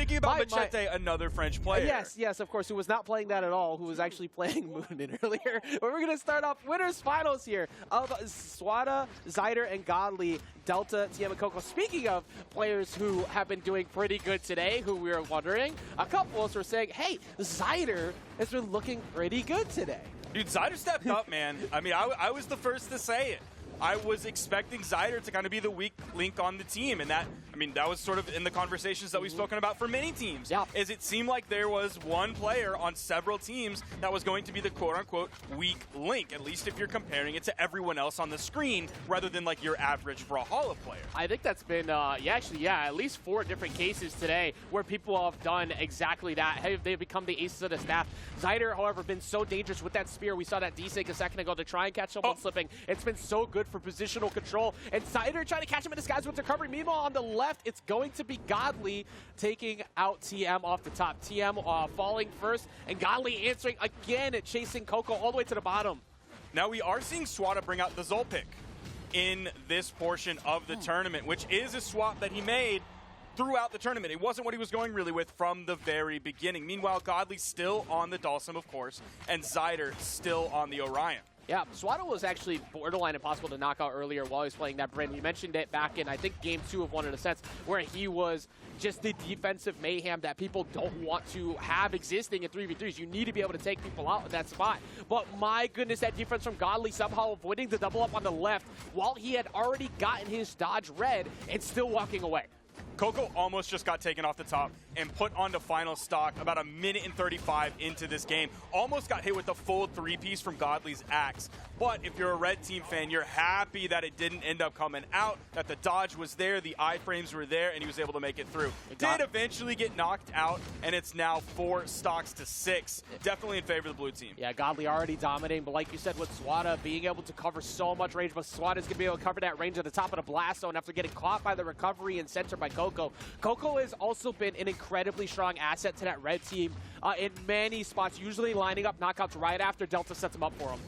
thinking about Machete, another French player. Yes, of course, who was not playing that at all, who was actually playing Moonin earlier. But we're going to start off winners finals here of Swata, Zyder, and Godly, Delta, TM, and Koko. Speaking of players who have been doing pretty good today, who we were wondering, a couple of us were saying, hey, Zyder has been looking pretty good today. Dude, Zyder stepped up, man. I mean, I was the first to say it. I was expecting Zyder to kind of be the weak link on the team, and that was sort of in the conversations that we've spoken about for many teams. Yeah. Is it seemed like there was one player on several teams that was going to be the quote-unquote weak link, at least if you're comparing it to everyone else on the screen, rather than like your average Brawlhalla player. I think that's been, at least 4 different cases today where people have done exactly that. They've become the aces of the staff. Zyder, however, been so dangerous with that spear. We saw that desync a second ago to try and catch someone slipping. It's been so good for positional control, and Zyder trying to catch him in disguise with recovery. Meanwhile, on the left, it's going to be Godly taking out TM off the top. TM falling first, and Godly answering again at chasing Koko all the way to the bottom. Now we are seeing Swata bring out the Zol pick in this portion of the tournament, which is a swap that he made throughout the tournament. It wasn't what he was going really with from the very beginning. Meanwhile, Godly's still on the Dhalsim, of course, and Zyder still on the Orion. Yeah, Swata was actually borderline impossible to knock out earlier while he was playing that Brand. We mentioned it back in, I think, Game 2 of one of the sets, where he was just the defensive mayhem that people don't want to have existing in 3v3s. You need to be able to take people out in that spot. But my goodness, that defense from Godly somehow avoiding the double up on the left while he had already gotten his dodge red and still walking away. Koko almost just got taken off the top and put onto final stock about 1:35 into this game. Almost got hit with the full 3-piece from Godly's axe. But if you're a red team fan, you're happy that it didn't end up coming out, that the dodge was there, the iframes were there, and he was able to make it through. Did eventually get knocked out, and it's now 4 stocks to 6. Definitely in favor of the blue team. Yeah, Godly already dominating, but like you said, with Swata being able to cover so much range, but Swata's going to be able to cover that range at the top of the blast zone after getting caught by the recovery and center by Koko. Koko has also been an incredibly strong asset to that red team in many spots, usually lining up knockouts right after Delta sets him up for him.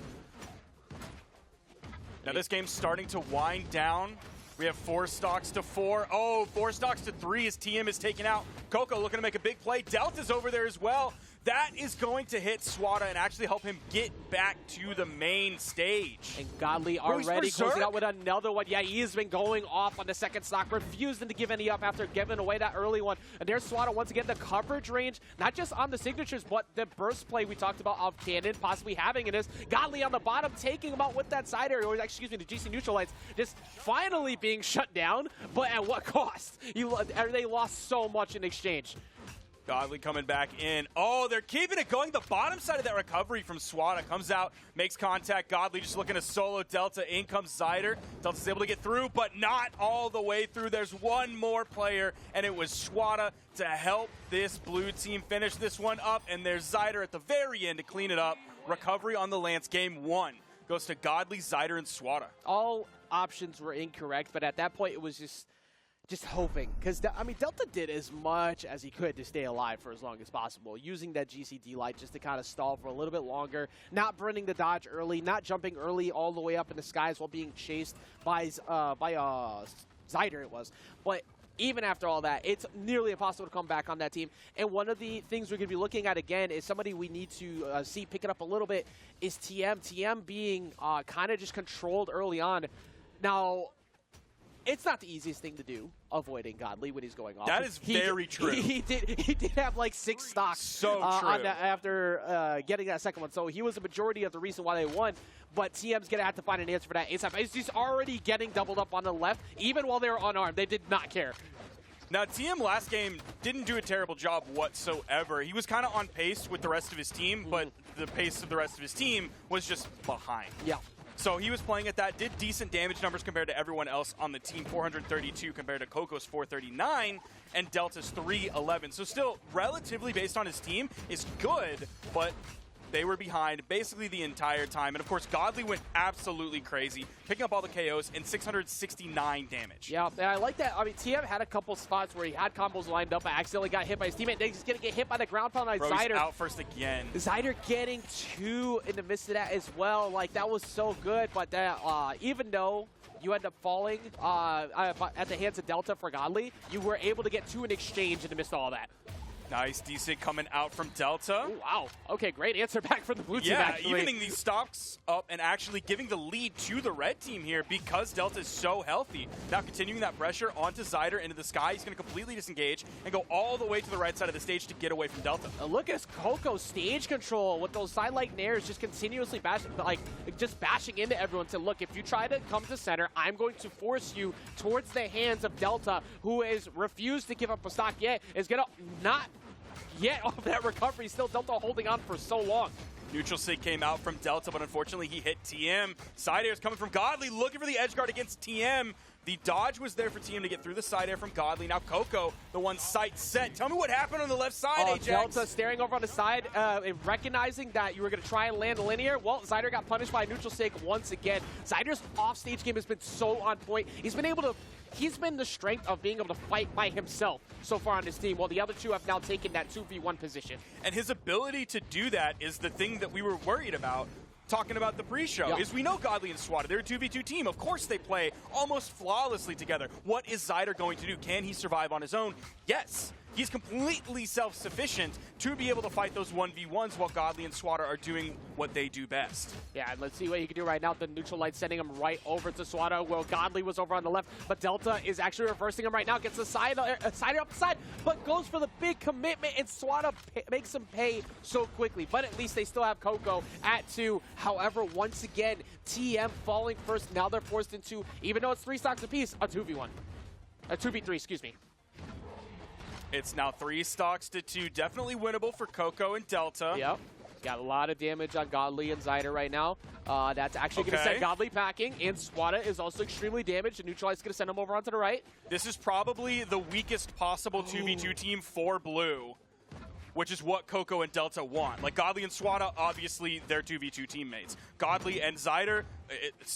Now this game's starting to wind down. We have 4 stocks to 4. Oh, 4 stocks to 3 as TM is taken out. Koko looking to make a big play. Delta's over there as well. That is going to hit Swata and actually help him get back to the main stage. And Godly already closing out with another one. Yeah, he has been going off on the second stock, refusing to give any up after giving away that early one. And there's Swata once again, the coverage range, not just on the signatures, but the burst play we talked about of Cannon possibly having in this. Godly on the bottom, taking him out with that zyder, or excuse me, the GC neutralites, just finally being shut down, but at what cost? They lost so much in exchange. Godly coming back in. Oh, they're keeping it going. The bottom side of that recovery from Swata comes out, makes contact. Godly just looking to solo Delta. In comes Zyder. Delta's able to get through, but not all the way through. There's one more player, and it was Swata to help this blue team finish this one up. And there's Zyder at the very end to clean it up. Recovery on the Lance. Game 1 goes to Godly, Zyder, and Swata. All options were incorrect, but at that point, it was just hoping, because I mean, Delta did as much as he could to stay alive for as long as possible, using that GCD light just to kind of stall for a little bit longer, not burning the dodge early, not jumping early all the way up in the skies while being chased by Zyder it was. But even after all that, it's nearly impossible to come back on that team. And one of the things we're going to be looking at again is somebody we need to see pick it up a little bit is TM. TM being kind of just controlled early on. Now, it's not the easiest thing to do, avoiding Godly when he's going off. That is very true. He did have like 6 stocks true. after getting that second one. So he was the majority of the reason why they won. But TM's going to have to find an answer for that ASAP. He's already getting doubled up on the left, even while they were unarmed. They did not care. Now, TM last game didn't do a terrible job whatsoever. He was kind of on pace with the rest of his team, but the pace of the rest of his team was just behind. Yeah. So he was playing at that, did decent damage numbers compared to everyone else on the team, 432 compared to Koko's 439, and Delta's 311. So still, relatively based on his team, is good, but They were behind basically the entire time. And of course, Godly went absolutely crazy, picking up all the KOs and 669 damage. Yeah, and I like that. I mean, TM had a couple spots where he had combos lined up, but accidentally got hit by his teammate. Then he's going to get hit by the ground pound by Bro, zyder. He's out first again. zyder getting 2 in the midst of that as well. Like, that was so good. But that, even though you end up falling at the hands of Delta for Godly, you were able to get 2 in exchange in the midst of all that. Nice, decent coming out from Delta. Ooh, wow. Okay, great answer back from the blue team, actually. Yeah, evening these stocks up and actually giving the lead to the red team here because Delta is so healthy. Now continuing that pressure onto zyder into the sky. He's going to completely disengage and go all the way to the right side of the stage to get away from Delta. Look at Koko stage control with those sidelight nairs just continuously bashing into everyone to look, if you try to come to center, I'm going to force you towards the hands of Delta, who is refused to give up a stock yet, is going to not yet off that recovery. Still Delta holding on for so long. Neutral sig came out from Delta, but unfortunately he hit TM. Side air is coming from Godly, looking for the edge guard against TM. The dodge was there for TM to get through the side air from Godly. Now Koko, the one sight set. Tell me what happened on the left side, Ajax. Delta staring over on the side, and recognizing that you were going to try and land linear. Well, zyder got punished by a neutral sig once again. Zyder's off-stage game has been so on point. He's been the strength of being able to fight by himself so far on this team, while the other two have now taken that 2v1 position. And his ability to do that is the thing that we were worried about talking about the pre-show, is we know Godly and Swata, they're a 2v2 team. Of course they play almost flawlessly together. What is zyder going to do? Can he survive on his own? Yes. He's completely self-sufficient to be able to fight those 1v1s while Godly and Swata are doing what they do best. Yeah, and let's see what he can do right now. The neutral light sending him right over to Swata, while Godly was over on the left, but Delta is actually reversing him right now. Gets the zyder up the side, but goes for the big commitment, and Swata makes him pay so quickly. But at least they still have Koko at 2. However, once again, TM falling first. Now they're forced into, even though it's 3 stocks apiece, a 2v1. A 2v3, excuse me. It's now 3 stocks to 2. Definitely winnable for Koko and Delta. Yep. Got a lot of damage on Godly and zyder right now. That's actually going to send Godly packing, and Swata is also extremely damaged, and Neutralize is going to send him over onto the right. This is probably the weakest possible 2v2 team for Blue, which is what Koko and Delta want. Like, Godly and Swata, obviously, they're 2v2 teammates. Godly and zyder,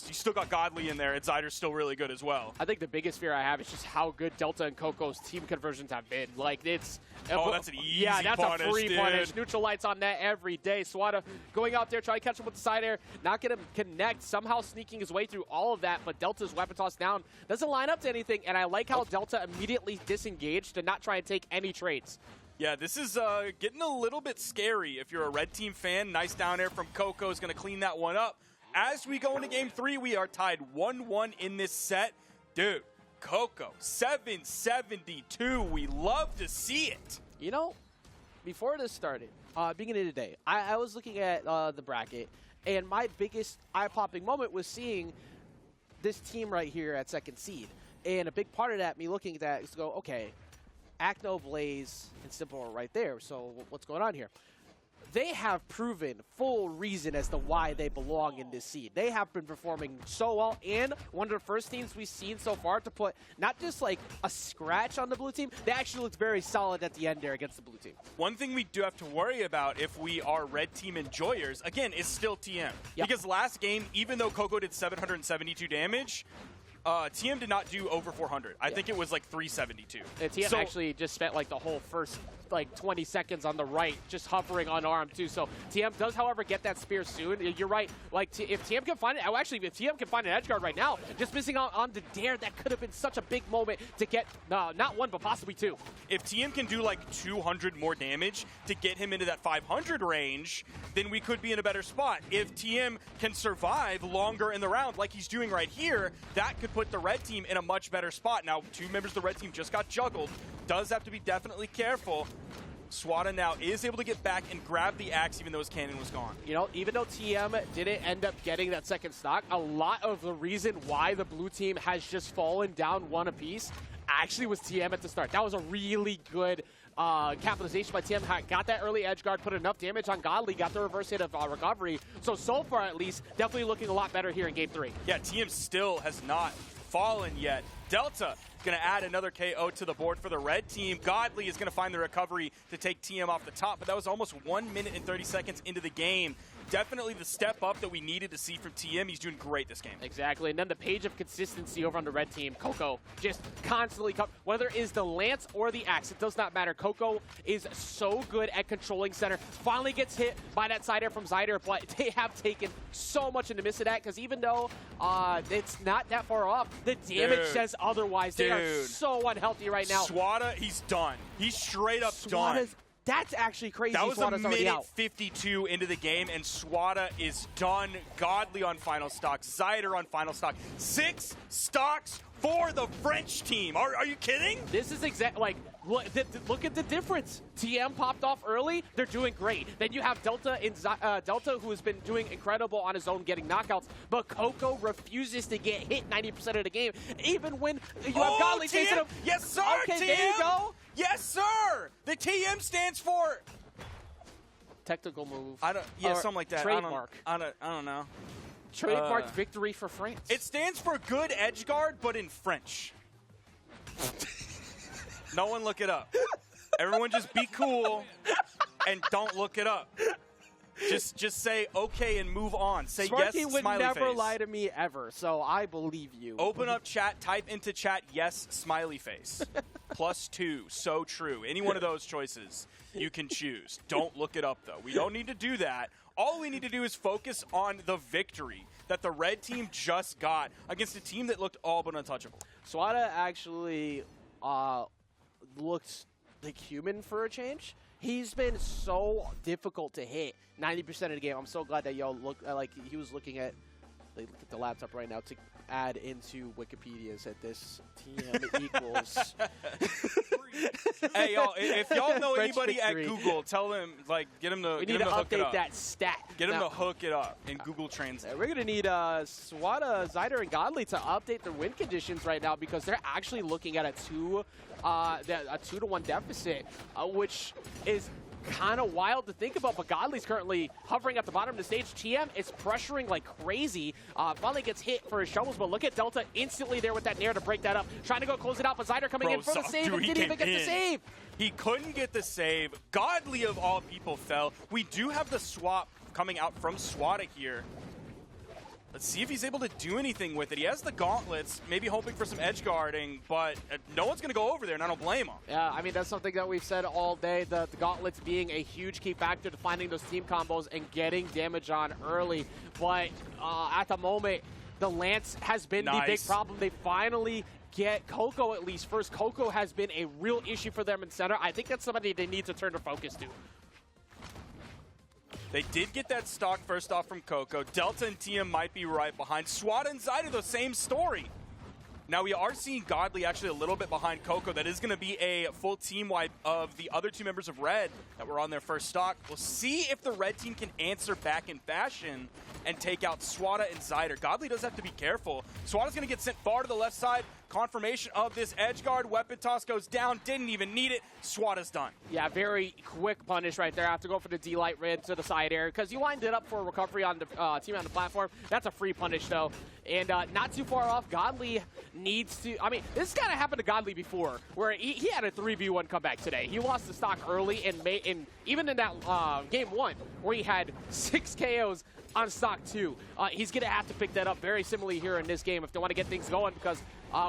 you still got Godly in there, and zyder's still really good as well. I think the biggest fear I have is just how good Delta and Koko's team conversions have been. Like, it's... Oh, that's an easy punish. Yeah, that's a free punish. Dude. Neutral lights on net every day. Swata going out there, trying to catch him with the side air, not going to connect, somehow sneaking his way through all of that, but Delta's weapon toss down doesn't line up to anything, and I like how Delta immediately disengaged to not try and take any trades. Yeah, this is getting a little bit scary if you're a red team fan. Nice down air from Koko is going to clean that one up. As we go into game 3, we are tied 1-1 in this set. Dude, Koko, 772. We love to see it. You know, before this started, beginning of the day, I was looking at the bracket, and my biggest eye-popping moment was seeing this team right here at 2nd seed. And a big part of that, me looking at that, is to go, okay, Acno, Blaze, and Simple are right there. So what's going on here? They have proven full reason as to why they belong in this seed. They have been performing so well, and one of the first teams we've seen so far to put not just like a scratch on the blue team, they actually looked very solid at the end there against the blue team. One thing we do have to worry about if we are red team enjoyers, again, is still TM. Yep. Because last game, even though Koko did 772 damage, TM did not do over 400. I think it was like 372. TM actually just spent like the whole first like 20 seconds on the right, just hovering unarmed too. So TM does, however, get that spear soon. You're right. Like if TM can find it, actually, if TM can find an edge guard right now, just missing out on the dare, that could have been such a big moment to get not 1 but possibly 2. If TM can do like 200 more damage to get him into that 500 range, then we could be in a better spot. If TM can survive longer in the round like he's doing right here, that could put the red team in a much better spot. Now, 2 members of the red team just got juggled. Does have to be definitely careful. Swata now is able to get back and grab the axe even though his cannon was gone. You know, even though TM didn't end up getting that 2nd stock, a lot of the reason why the blue team has just fallen down 1 apiece actually was TM at the start. That was a really good capitalization by TM. Got that early edge guard, put enough damage on Godly, got the reverse hit of recovery. So far at least, definitely looking a lot better here in game 3. Yeah, TM still has not fallen yet. Delta going to add another KO to the board for the red team. Godly is going to find the recovery to take TM off the top, but that was almost 1 minute and 30 seconds into the game. Definitely the step up that we needed to see from TM. He's doing great this game. Exactly, and then the page of consistency over on the red team. Koko just constantly, whether it is the lance or the axe, it does not matter. Koko is so good at controlling center. Finally gets hit by that side air from zyder, but they have taken so much in the midst of that, because even though it's not that far off, the damage says otherwise. They are so unhealthy right now. Swata, he's done. He's straight up done. That's actually crazy. That was Swata's a minute 52 into the game, and Swata is done. Godly on final stock. Zyder on final stock. 6 stocks for the French team. Are you kidding? This is like, look at the difference. TM popped off early. They're doing great. Then you have Delta, Delta, who has been doing incredible on his own, getting knockouts. But Koko refuses to get hit 90% of the game, even when you have Godly chasing him. Yes, sir, okay, TM. There you go. Yes, sir. The TM stands for technical move. Something like that. Trademark. I don't know. Trademarked victory for France. It stands for good edge guard, but in French. No one look it up. Everyone just be cool and don't look it up. Just say okay and move on. Say Sparky yes, would smiley never face. lie to me ever, so I believe you. Open up chat, type into chat yes, smiley face. +2, so true. Any one of those choices you can choose. Don't look it up, though. We don't need to do that. All we need to do is focus on the victory that the red team just got against a team that looked all but untouchable. Swata actually looked like human for a change. He's been so difficult to hit 90% of the game. I'm so glad that y'all look like he was looking at the laptop right now to add into Wikipedia said this TM equals. Hey y'all, if y'all know anybody at Google, tell them get them to we need to update that stat. Get them to hook it up in Google Translate. We're gonna need Swata, Zyder, and Godly to update their win conditions right now, because they're actually looking at a 2-to-1 deficit, which is kind of wild to think about, but Godly's currently hovering at the bottom of the stage. TM is pressuring like crazy. Finally gets hit for his shovels, but look at Delta instantly there with that nair to break that up. Trying to go close it out, but Zyder coming in for the save and didn't even get the save. He couldn't get the save. Godly of all people fell. We do have the swap coming out from Swata here. Let's see if he's able to do anything with it. He has the gauntlets, maybe hoping for some edge guarding, but no one's going to go over there, and I don't blame him. Yeah, I mean, that's something that we've said all day, the gauntlets being a huge key factor to finding those team combos and getting damage on early. But at the moment, the lance has been the big problem. They finally get Koko at least first. Koko has been a real issue for them in center. I think that's somebody they need to turn their focus to. They did get that stock first off from Koko. Delta and TM might be right behind. Swata and Zyder, the same story. Now, we are seeing Godly actually a little bit behind Koko. That is going to be a full team wipe of the other 2 members of Red that were on their first stock. We'll see if the Red team can answer back in fashion and take out Swata and Zyder. Godly does have to be careful. Swata's going to get sent far to the left side. Confirmation of this edge guard. Weapon toss goes down. Didn't even need it. Swata's done. Yeah, very quick punish right there. I have to go for the D-Light red to the side air, because you lined it up for a recovery on the team on the platform. That's a free punish, though. And not too far off. Godly needs to... I mean, this kind of happened to Godly before, where he had a 3v1 comeback today. He lost the stock early, and even in that game 1, where he had 6 KOs on stock 2. He's going to have to pick that up very similarly here in this game if they want to get things going, because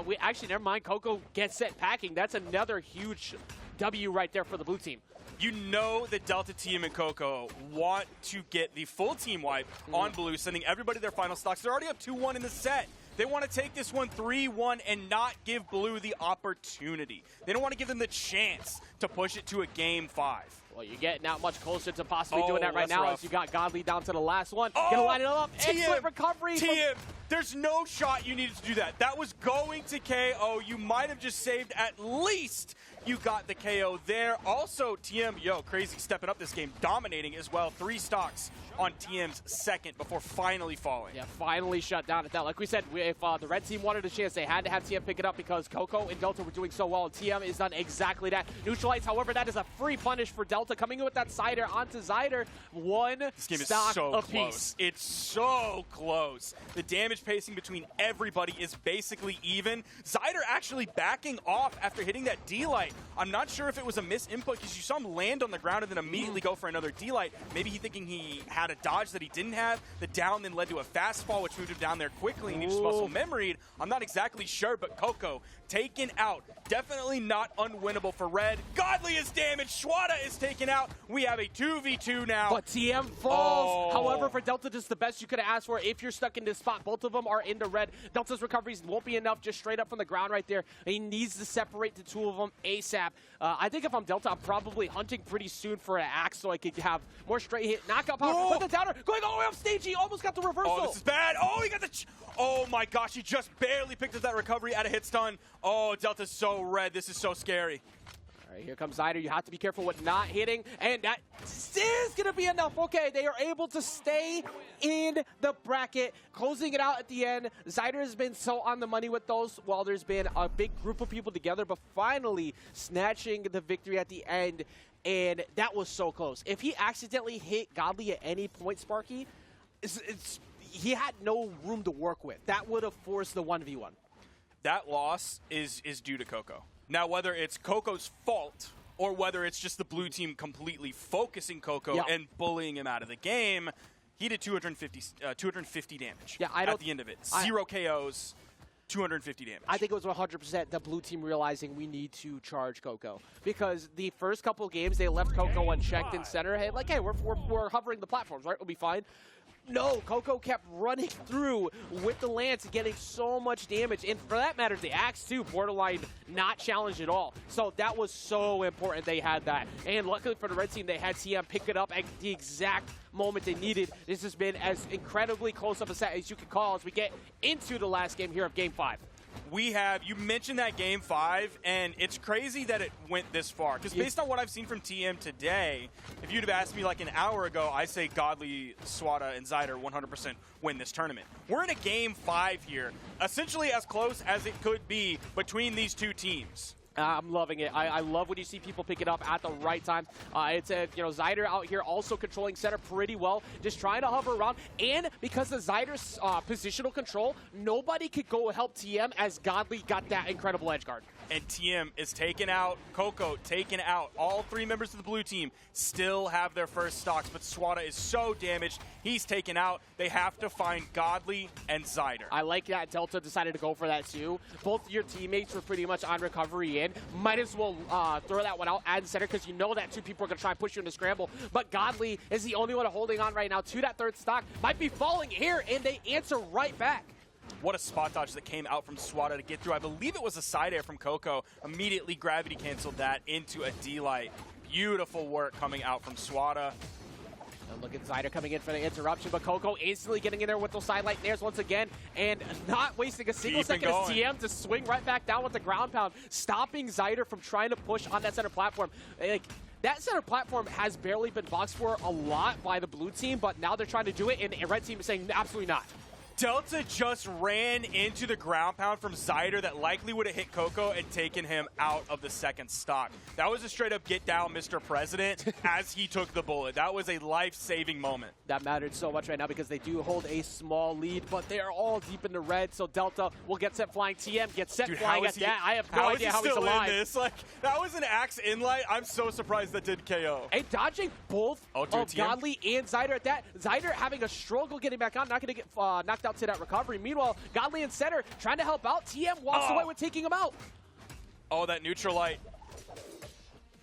we actually, never mind, Koko gets set packing. That's another huge W right there for the blue team. You know that Delta Team and Koko want to get the full team wipe on blue, sending everybody their final stocks. They're already up 2-1 in the set. They want to take this one 3-1 and not give blue the opportunity. They don't want to give them the chance to push it to a game 5. Well, you're getting out much closer to possibly doing that right now, rough. as you got Godly down to the last one. Gonna line it up. Excellent recovery. TM, there's no shot you needed to do that. That was going to KO. You might have just saved at least you got the KO there. Also, TM, crazy stepping up this game, dominating as well. 3 stocks on TM's second before finally falling. Yeah, finally shut down at that. Like we said, if the red team wanted a chance, they had to have TM pick it up, because Koko and Delta were doing so well, and TM has done exactly that. Neutralites, however, that is a free punish for Delta. Delta coming in with that zyder onto zyder. One This game is stock so apiece. close. It's so close. The damage pacing between everybody is basically even. zyder actually backing off after hitting that D-Light. I'm not sure if it was a misinput because you saw him land on the ground and then immediately go for another D-Light. Maybe he thinking he had a dodge that he didn't have. The down then led to a fast fall, which moved him down there quickly, and he just muscle memoried. I'm not exactly sure, but Koko taken out. Definitely not unwinnable for Red. Godly is damaged. Swata is taken out. We have a 2v2 now. But TM falls. However, for Delta, just the best you could have asked for. If you're stuck in this spot, both of them are into red. Delta's recoveries won't be enough, just straight up from the ground right there. He needs to separate the two of them ASAP. I think if I'm Delta, I'm probably hunting pretty soon for an axe so I could have more straight hit knockout power. With the downer going all the way up stage, he almost got the reversal. Oh, this is bad. Oh, he got the... Oh my gosh, he just barely picked up that recovery at a hit stun. Oh, Delta's so red. This is so scary. All right, here comes zyder. You have to be careful with not hitting, and that is going to be enough. Okay, they are able to stay in the bracket, closing it out at the end. zyder has been so on the money with those while there's been a big group of people together, but finally snatching the victory at the end, and that was so close. If he accidentally hit Godly at any point, Sparky, he had no room to work with. That would have forced the 1v1. That loss is due to Koko. Now, whether it's Koko's fault or whether it's just the blue team completely focusing Koko and bullying him out of the game, he did 250 damage at the end of it. 0 KOs, 250 damage. I think it was 100% the blue team realizing we need to charge Koko. Because the first couple games, they left Koko unchecked in center. Hey, like, hey, we're hovering the platforms, right? We'll be fine. No, Koko kept running through with the lance, getting so much damage. And for that matter, the axe too, borderline not challenged at all. So that was so important they had that. And luckily for the red team, they had TM pick it up at the exact moment they needed. This has been as incredibly close of a set as you could call as we get into the last game here of Game 5. You mentioned that Game 5, and it's crazy that it went this far. Because based on what I've seen from TM today, if you'd have asked me like an hour ago, I say Godly, Swata, and zyder 100% win this tournament. We're in a Game 5 here, essentially as close as it could be between these two teams. I'm loving it. I love when you see people pick it up at the right time. It's zyder out here also controlling center pretty well, just trying to hover around. And because of zyder's positional control, nobody could go help TM as Godly got that incredible edge guard. And TM is taken out. Koko taken out. All three members of the blue team still have their first stocks, but Swata is so damaged. He's taken out. They have to find Godly and zyder. I like that Delta decided to go for that too. Both your teammates were pretty much on recovery in. Might as well throw that one out at center because you know that two people are going to try and push you into scramble. But Godly is the only one holding on right now to that third stock. Might be falling here, and they answer right back. What a spot dodge that came out from Swata to get through. I believe it was a side air from Koko. Immediately gravity canceled that into a D-Light. Beautiful work coming out from Swata. And look at zyder coming in for the interruption, but Koko instantly getting in there with those sidelight nares once again, and not wasting a single second as TM to swing right back down with the ground pound, stopping zyder from trying to push on that center platform. Like, that center platform has barely been boxed for a lot by the blue team, but now they're trying to do it, and the red team is saying absolutely not. Delta just ran into the ground pound from zyder that likely would have hit Koko and taken him out of the second stock. That was a straight-up get down, Mr. President, as he took the bullet. That was a life-saving moment. That mattered so much right now because they do hold a small lead, but they are all deep in the red, so Delta will get set flying. TM gets set flying at that. I have no idea how he's alive. In this? Like, that was an axe inlight. I'm so surprised that did KO. And dodging both of Godly and zyder at that. zyder having a struggle getting back on, not going to get knocked out to that recovery. Meanwhile, Godly and center trying to help out. TM walks away with taking him out. Oh, that neutral light.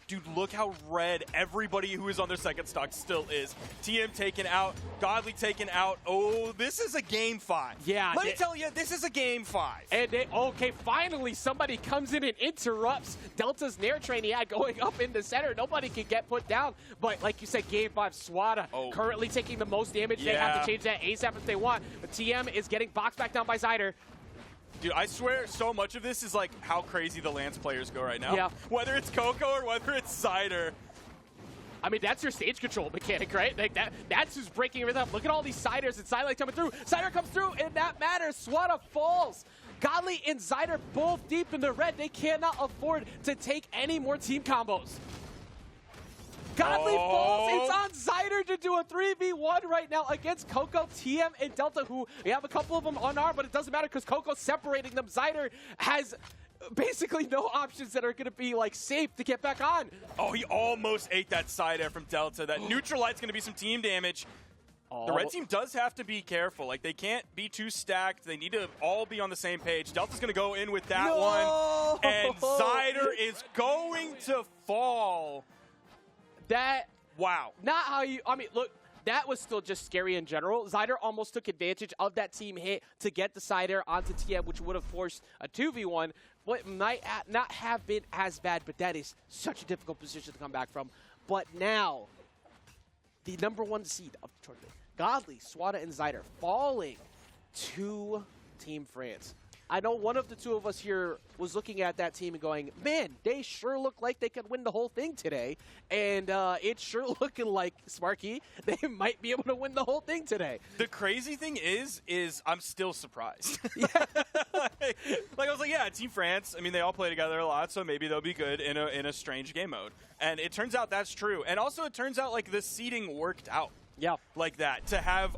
Dude, look how red everybody who is on their second stock still is. TM taken out, Godly taken out. Oh, this is a Game 5. Yeah. Let me tell you, this is a Game 5. And okay, finally somebody comes in and interrupts Delta's nair train he had going up into center. Nobody can get put down. But like you said, Game 5, Swata currently taking the most damage. They have to change that ASAP if they want. But TM is getting boxed back down by zyder. Dude, I swear so much of this is like how crazy the Lance players go right now. Yeah. Whether it's Koko or whether it's zyder. I mean, that's your stage control mechanic, right? Like that's who's breaking everything up. Look at all these ciders and sidelight coming through. zyder comes through, and that matters. Swata falls. Godly and zyder both deep in the red. They cannot afford to take any more team combos. Godly falls. It's on zyder to do a 3v1 right now against Koko, TM, and Delta, who we have a couple of them unarmed, but it doesn't matter because Koko's separating them. Zyder has basically no options that are going to be like safe to get back on. Oh, he almost ate that side air from Delta. That neutral light's going to be some team damage. The red team does have to be careful. Like, they can't be too stacked. They need to all be on the same page. Delta's going to go in with that one. And zyder is going to fall. Wow. Not how you, I mean, look, that was still just scary in general. Zyder almost took advantage of that team hit to get the zyder onto TM, which would have forced a 2v1. What might not have been as bad, but that is such a difficult position to come back from. But now, the #1 seed of the tournament, Godly, Swata, and zyder falling to Team France. I know one of the two of us here was looking at that team and going, man, they sure look like they could win the whole thing today. And it's sure looking like, Sparky, they might be able to win the whole thing today. The crazy thing is I'm still surprised. like I was like, yeah, Team France, I mean, they all play together a lot, so maybe they'll be good in a strange game mode. And it turns out that's true. And also it turns out like the seeding worked out. Yeah. Like that, to have